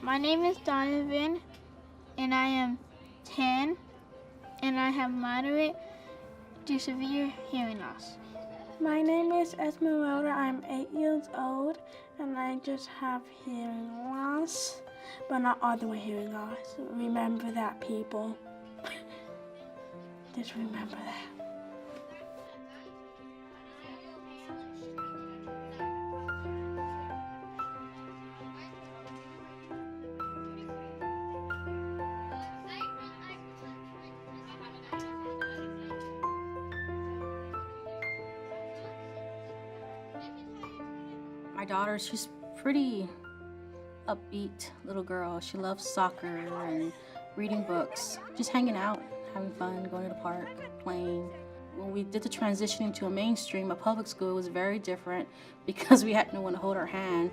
My name is Donovan, and I am 10, and I have moderate to severe hearing loss. My name is Esmeralda. I'm 8 years old, and I just have hearing loss, but not all the way hearing loss. Remember that, people. Just remember that. My daughter, she's pretty upbeat little girl. She loves soccer and reading books, just hanging out, having fun, going to the park, playing. When we did the transitioning to a mainstream, a public school, it was very different because we had no one to hold our hand.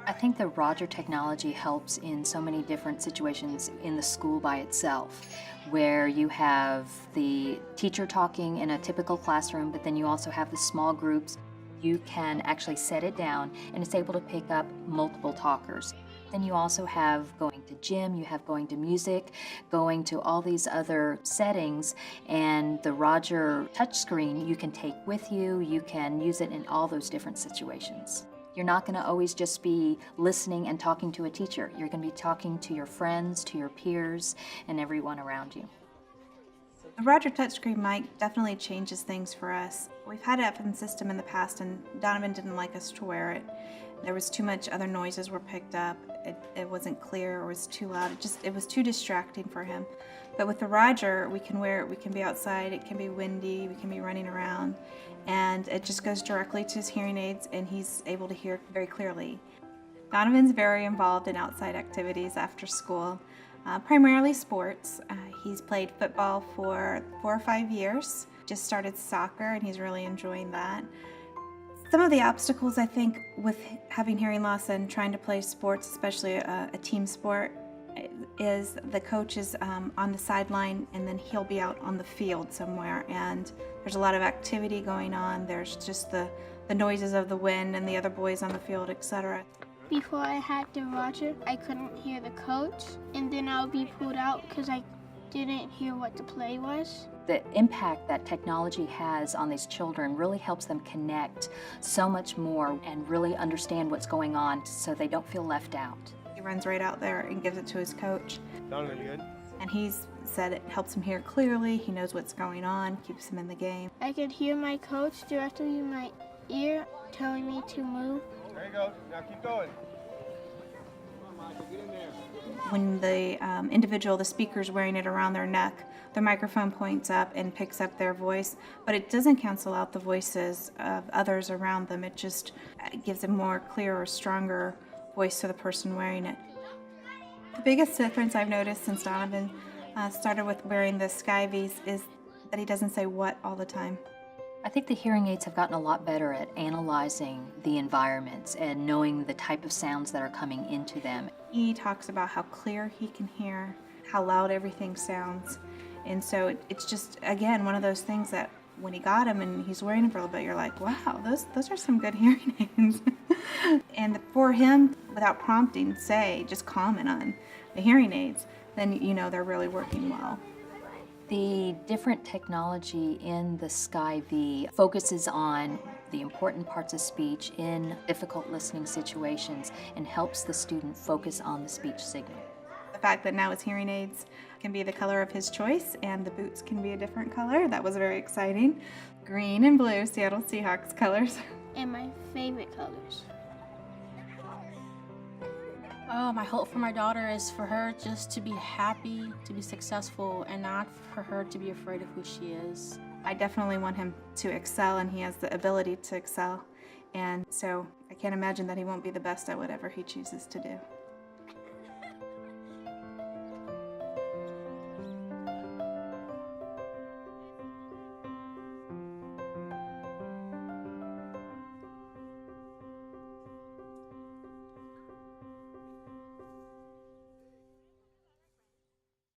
I think the Roger technology helps in so many different situations in the school by itself, where you have the teacher talking in a typical classroom, but then you also have the small groups. You can actually set it down and it's able to pick up multiple talkers. Then you also have going to gym, you have going to music, going to all these other settings, and the Roger touchscreen you can take with you, you can use it in all those different situations. You're not going to always just be listening and talking to a teacher. You're going to be talking to your friends, to your peers, and everyone around you. The Roger touchscreen mic definitely changes things for us. We've had it up in the system in the past, and Donovan didn't like us to wear it. There was too much other noises were picked up. It wasn't clear or was too loud. It was too distracting for him. But with the Roger, we can wear it. We can be outside. It can be windy. We can be running around, and it just goes directly to his hearing aids, and he's able to hear very clearly. Donovan's very involved in outside activities after school. Primarily sports. He's played football for 4 or 5 years, just started soccer, and he's really enjoying that. Some of the obstacles, I think, with having hearing loss and trying to play sports, especially a team sport, is the coach is on the sideline, and then he'll be out on the field somewhere, and there's a lot of activity going on. There's just the noises of the wind and the other boys on the field, etc. Before I had the Roger, I couldn't hear the coach, and then I would be pulled out because I didn't hear what the play was. The impact that technology has on these children really helps them connect so much more and really understand what's going on so they don't feel left out. He runs right out there and gives it to his coach. Donovan, you good? And he's said it helps him hear clearly, he knows what's going on, keeps him in the game. I could hear my coach directly in my ear telling me to move. There you go. Now keep going. Come on, Michael, get in there. When the individual, the speaker's wearing it around their neck, the microphone points up and picks up their voice, but it doesn't cancel out the voices of others around them. It just gives a more clear or stronger voice to the person wearing it. The biggest difference I've noticed since Donovan started with wearing the Skyvies is that he doesn't say what all the time. I think the hearing aids have gotten a lot better at analyzing the environments and knowing the type of sounds that are coming into them. He talks about how clear he can hear, how loud everything sounds. And so it's just, again, one of those things that when he got him and he's wearing them for a little bit, you're like, wow, those are some good hearing aids. And for him, without prompting, just comment on the hearing aids, then you know they're really working well. The different technology in the Sky-V focuses on the important parts of speech in difficult listening situations and helps the student focus on the speech signal. The fact that now his hearing aids can be the color of his choice and the boots can be a different color, that was very exciting. Green and blue, Seattle Seahawks colors. And my favorite colors. My hope for my daughter is for her just to be happy, to be successful, and not for her to be afraid of who she is. I definitely want him to excel, and he has the ability to excel. And so I can't imagine that he won't be the best at whatever he chooses to do.